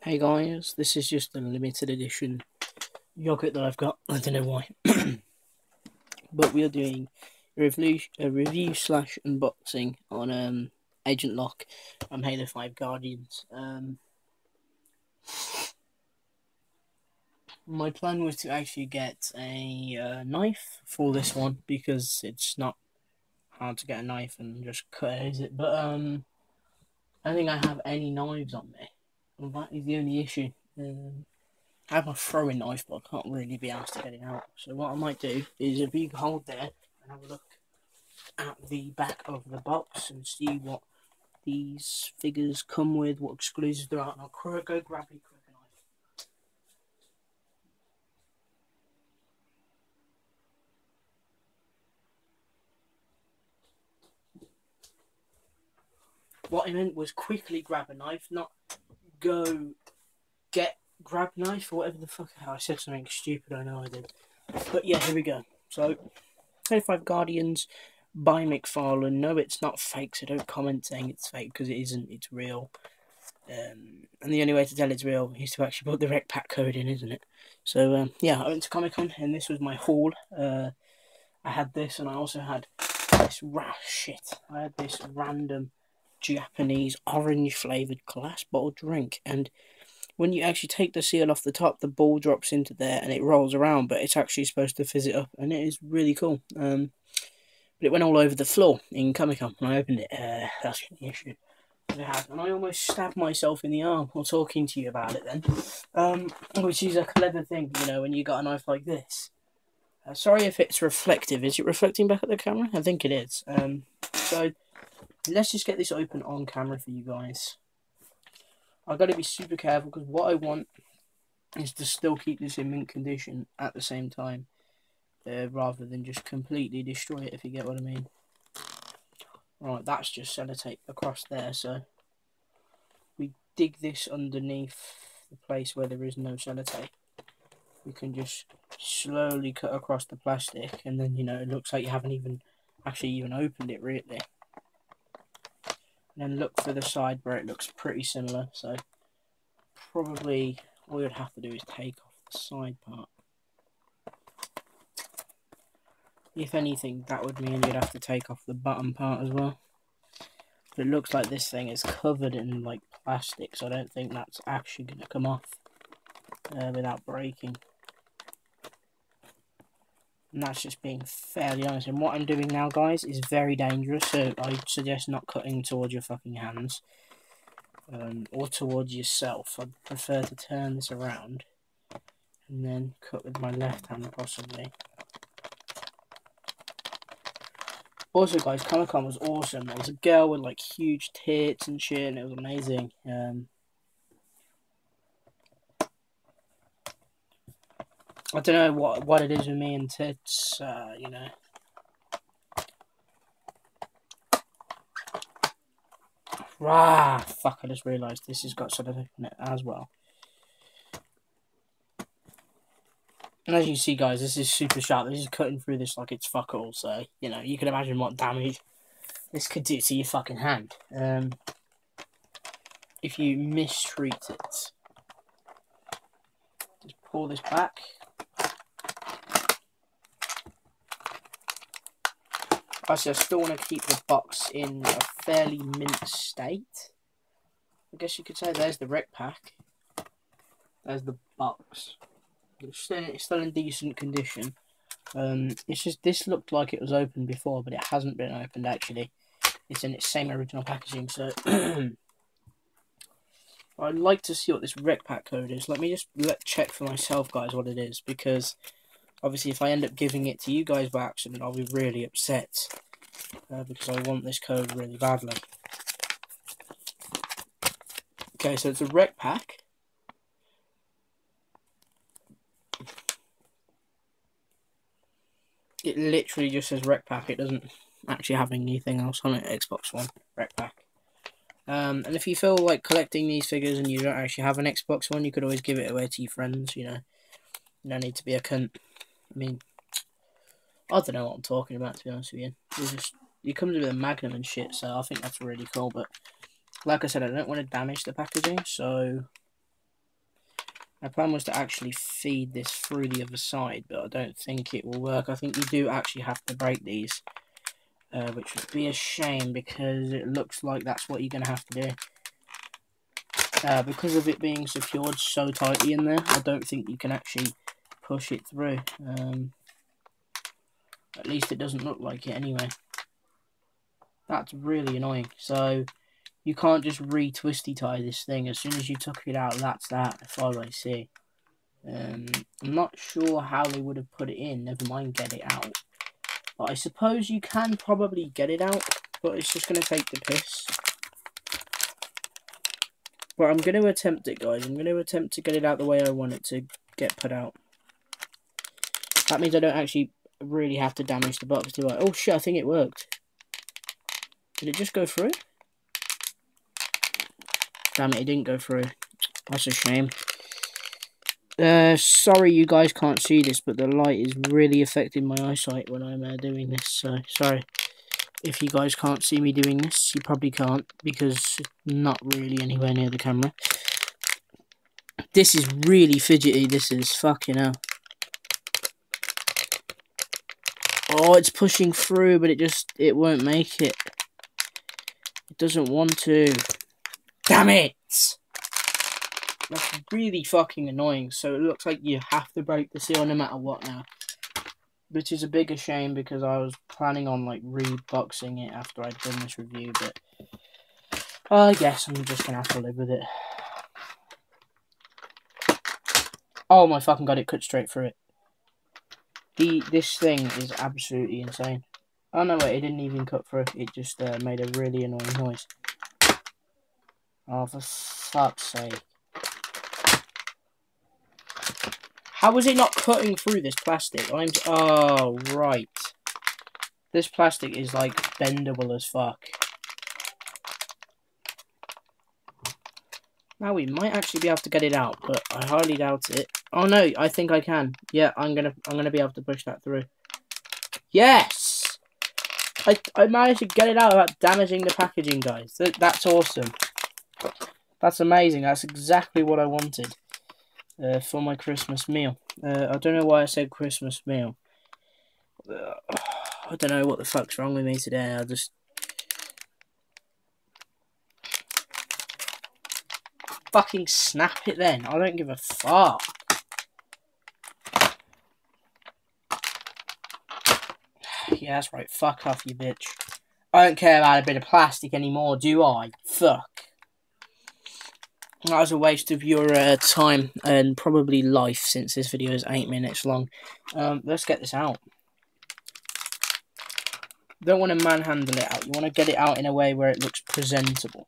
Hey guys, this is just a limited edition yogurt that I've got. I don't know why. But we are doing a review slash unboxing on Agent Locke from Halo 5 Guardians. My plan was to actually get a knife for this one because it's not hard to get a knife and just cut it, is it? But I don't think I have any knives on me. Well, that is the only issue. I have my throwing knife, but I can't really be asked to get it out. So what I might do is, if you hold there and have a look at the back of the box and see what these figures come with, what exclusives there are, and I'll go grab me quick a knife. What I meant was quickly grab a knife, not go grab knife or whatever the fuck. I said something stupid, I know I did. But yeah, here we go. So, 25 Guardians by McFarlane. No, it's not fake, so don't comment saying it's fake, because it isn't, it's real. And the only way to tell it's real is to actually put the rec pack code in, isn't it? So, yeah, I went to Comic-Con, and this was my haul. I had this, and I also had this I had this random Japanese orange flavoured glass bottle drink, and when you actually take the seal off the top, the ball drops into there and it rolls around, but it's actually supposed to fizz it up, and it is really cool. But it went all over the floor in Comic-Con when I opened it. That's the issue. And I almost stabbed myself in the arm while talking to you about it then. Which is a clever thing, you know, when you got a knife like this. Sorry if it's reflective. Is it reflecting back at the camera? I think it is. So, let's just get this open on camera for you guys. I've got to be super careful, because what I want is to still keep this in mint condition at the same time, rather than just completely destroy it, if you get what I mean. Right, that's just sellotape across there, so we dig this underneath the place where there is no sellotape. We can just slowly cut across the plastic, and then, you know, it looks like you haven't even opened it, really. And then look for the side where it looks pretty similar, so probably all you'd have to do is take off the side part. If anything, that would mean you'd have to take off the bottom part as well. But it looks like this thing is covered in like plastic, so I don't think that's actually going to come off without breaking. And that's just being fairly honest. And what I'm doing now, guys, is very dangerous, so I suggest not cutting towards your fucking hands. Or towards yourself. I'd prefer to turn this around and then cut with my left hand, possibly. Also, guys, Comic-Con was awesome. There was a girl with like huge tits and shit, and it was amazing. I don't know what it is with me and tits, you know. Fuck, I just realised this has got sellotape in it as well. And as you see, guys, this is super sharp. This is cutting through this like it's fuck all, so, you know, you can imagine what damage this could do to your fucking hand. If you mistreat it. Just pull this back. Actually, I still want to keep the box in a fairly mint state. I guess you could say there's the rec pack. There's the box. It's still in decent condition. It's just this looked like it was opened before, but it hasn't been opened actually. It's in its same original packaging, so I'd like to see what this rec pack code is. Let me just check for myself, guys, what it is, because obviously if I end up giving it to you guys by accident, I'll be really upset, because I want this code really badly. Okay, so it's a rec pack. It literally just says rec pack. It doesn't actually have anything else on it. Xbox One rec pack. And if you feel like collecting these figures and you don't actually have an Xbox One, you could always give it away to your friends, you know. You don't need to be a cunt. I mean, I don't know what I'm talking about, to be honest with you. It comes with a Magnum and shit, so I think that's really cool. But like I said, I don't want to damage the packaging, so My plan was to actually feed this through the other side, but I don't think it will work. I think you do actually have to break these, which would be a shame because it looks like that's what you're going to have to do. Because of it being secured so tightly in there, I don't think you can actually push it through. At least it doesn't look like it anyway. That's really annoying. So you can't just re-twisty tie this thing. As soon as you took it out, that's that, as far as I see. I'm not sure how they would have put it in, never mind get it out. But I suppose you can probably get it out, but it's just going to take the piss. But I'm going to attempt it, guys. I'm going to attempt to get it out the way I want it to get put out. That means I don't actually really have to damage the box, do I? Oh shit, I think it worked. Did it just go through? Damn it, it didn't go through. That's a shame. Sorry you guys can't see this, but the light is really affecting my eyesight when I'm doing this. So, sorry. If you guys can't see me doing this, you probably can't, because it's not really anywhere near the camera. This is really fidgety, this is. Fucking hell. Oh, it's pushing through, but it won't make it. It doesn't want to. Damn it! That's really fucking annoying. So it looks like you have to break the seal no matter what now. Which is a bigger shame because I was planning on like re-boxing it after I'd done this review, but I guess I'm just gonna have to live with it. Oh my fucking god, it cut straight through it. This thing is absolutely insane. Oh no wait, it didn't even cut through. It just made a really annoying noise. Oh, for fuck's sake. How is it not cutting through this plastic? Oh, right. This plastic is, like, bendable as fuck. Now we might actually be able to get it out, but I highly doubt it. Oh no, I think I can. Yeah, I'm gonna be able to push that through. Yes! I managed to get it out without damaging the packaging, guys. That's awesome. That's amazing. That's exactly what I wanted. For my Christmas meal. I don't know why I said Christmas meal. I don't know what the fuck's wrong with me today. I just... Fucking snap it then. I don't give a fuck. Yeah, that's right. Fuck off, you bitch. I don't care about a bit of plastic anymore, do I? Fuck. That was a waste of your time and probably life, since this video is 8 minutes long. Let's get this out. Don't want to manhandle it out. You want to get it out in a way where it looks presentable.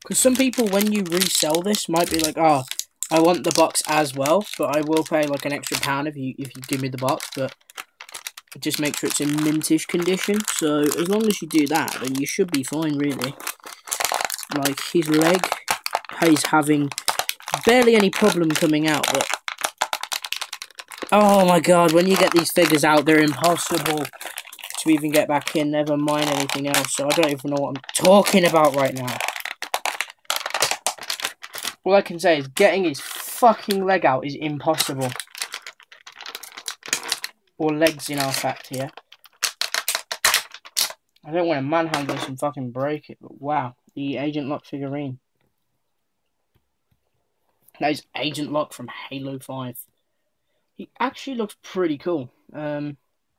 Because some people, when you resell this, might be like, oh, I want the box as well, but I will pay like an extra £1 if you give me the box, but just make sure it's in mintish condition. So as long as you do that, then you should be fine, really. Like, his leg, he's having barely any problem coming out, but oh my god, when you get these figures out, they're impossible to even get back in, never mind anything else. So I don't even know what I'm talking about right now. All I can say is getting his fucking leg out is impossible. Or legs in our fact here. I don't want to manhandle this and fucking break it, but wow. The Agent Locke figurine. That is Agent Locke from Halo 5. He actually looks pretty cool.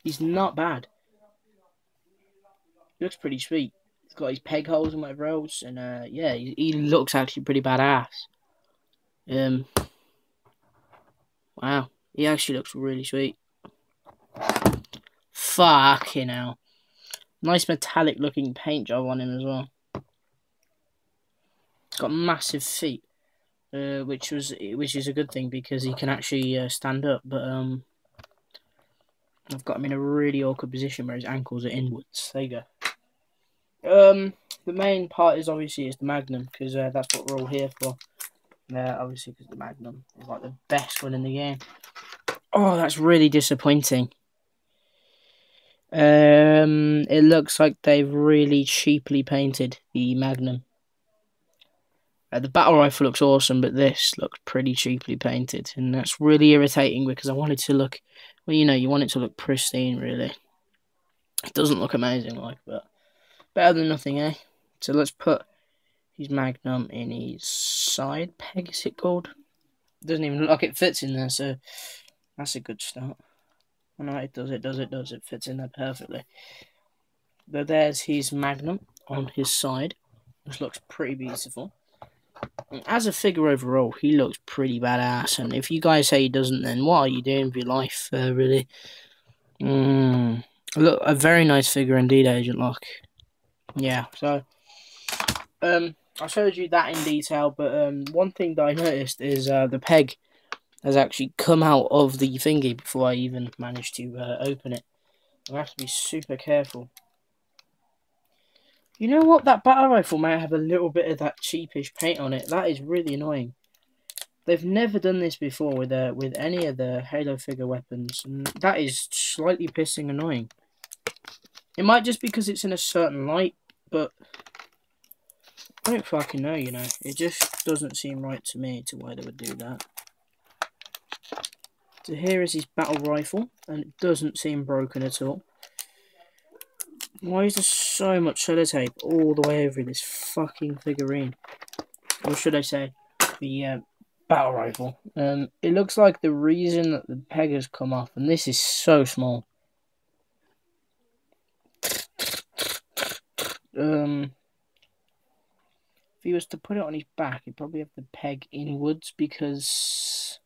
He's not bad. He looks pretty sweet. He's got his peg holes and whatever else, and yeah, he looks actually pretty badass. Wow, he actually looks really sweet. Fucking hell. Nice metallic looking paint job on him as well. He's got massive feet, which is a good thing because he can actually stand up, but I've got him in a really awkward position where his ankles are inwards. There you go. The main part is obviously the Magnum, because that's what we're all here for. Obviously because the Magnum is like the best one in the game. Oh, that's really disappointing. It looks like they've really cheaply painted the Magnum. The battle rifle looks awesome, but this looks pretty cheaply painted, and that's really irritating because I want it to look, well, you know, you want it to look pristine, really. It doesn't look amazing, like, but better than nothing, eh? So let's put his Magnum in his side peg, is it called? It doesn't even look like it fits in there, so that's a good start. Oh, no, it does. It fits in there perfectly. But there's his Magnum on his side, which looks pretty beautiful. As a figure overall, he looks pretty badass. And if you guys say he doesn't, then what are you doing with your life, really? Look, a very nice figure indeed, Agent Locke. Yeah, so I showed you that in detail, but one thing that I noticed is the peg has actually come out of the thingy before I even managed to open it. I have to be super careful. You know what? That battle rifle might have a little bit of that cheapish paint on it. That is really annoying. They've never done this before with any of the Halo figure weapons, and that is slightly pissing annoying. It might just be because it's in a certain light, but I don't fucking know, you know. It just doesn't seem right to me to why they would do that. So here is his battle rifle, and it doesn't seem broken at all. Why is there so much sellotape all the way over this fucking figurine? Or should I say, the battle rifle. It looks like the reason that the peg has come off, and this is so small. If he was to put it on his back, he'd probably have the peg inwards because...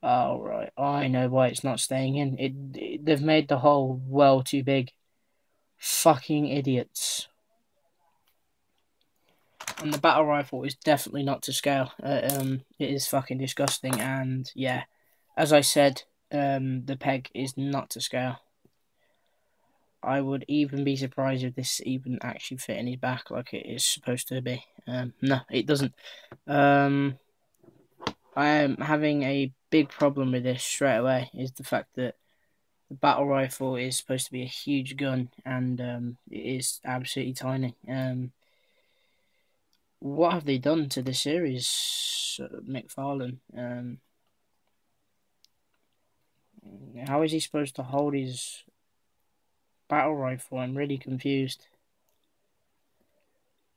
Oh, right. I know why it's not staying in. They've made the hole well too big. Fucking idiots. And the battle rifle is definitely not to scale. It is fucking disgusting. And yeah, as I said, the peg is not to scale. I would even be surprised if this even actually fit in his back like it is supposed to be. No, it doesn't. I am having a big problem with this straight away, is the fact that the battle rifle is supposed to be a huge gun, and it is absolutely tiny. What have they done to the series, McFarlane? How is he supposed to hold his battle rifle? I'm really confused.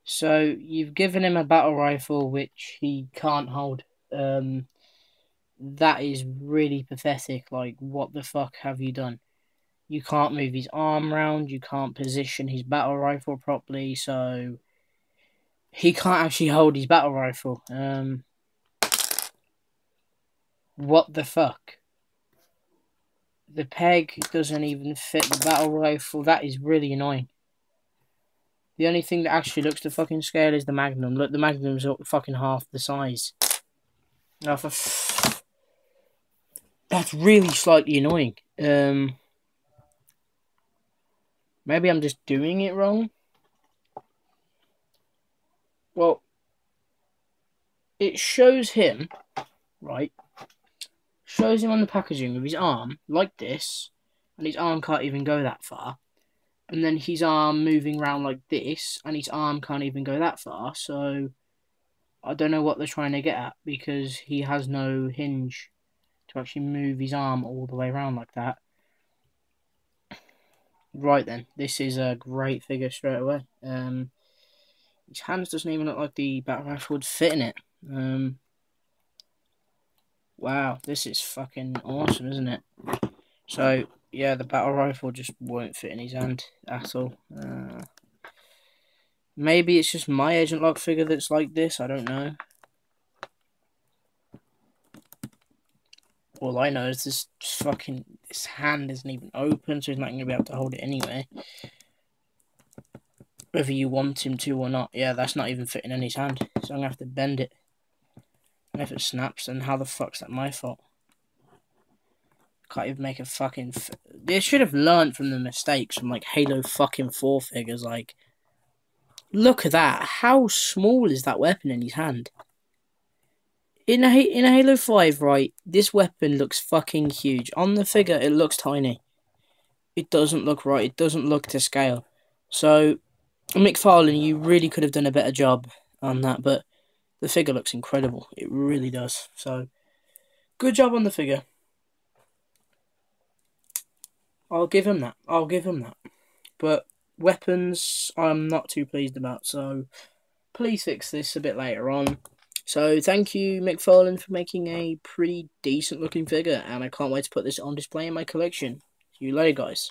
So, you've given him a battle rifle which he can't hold. That is really pathetic. Like, what the fuck have you done? You can't move his arm round, you can't position his battle rifle properly, so he can't actually hold his battle rifle. What the fuck? The peg doesn't even fit the battle rifle. That is really annoying. The only thing that actually looks to fucking scale is the Magnum. Look, the Magnum's fucking half the size. Now, that's really slightly annoying. Maybe I'm just doing it wrong. Well, it shows him, right? Shows him on the packaging with his arm, like this, and his arm can't even go that far. And then his arm moving around like this, and his arm can't even go that far, so I don't know what they're trying to get at, because he has no hinge to actually move his arm all the way around like that. Right then, this is a great figure straight away. His hands doesn't even look like the battle rifle would fit in it. Wow, this is fucking awesome, isn't it? So, yeah, the battle rifle just won't fit in his hand at all. Maybe it's just my Agent Locke figure that's like this, I don't know. All I know is this hand isn't even open, so he's not going to be able to hold it anyway. Whether you want him to or not. Yeah, that's not even fitting in his hand, so I'm going to have to bend it. And if it snaps, then how the fuck's that my fault? Can't even make a fucking... They should have learned from the mistakes from, like, Halo fucking 4 figures, like... Look at that. How small is that weapon in his hand? In a Halo 5, right, this weapon looks fucking huge. On the figure, it looks tiny. it doesn't look right. It doesn't look to scale. So, McFarlane, you really could have done a better job on that, but the figure looks incredible. It really does. So, good job on the figure. I'll give him that. I'll give him that. But weapons, I'm not too pleased about. So, please fix this a bit later on. So, thank you, McFarlane, for making a pretty decent looking figure. And I can't wait to put this on display in my collection. See you later, guys.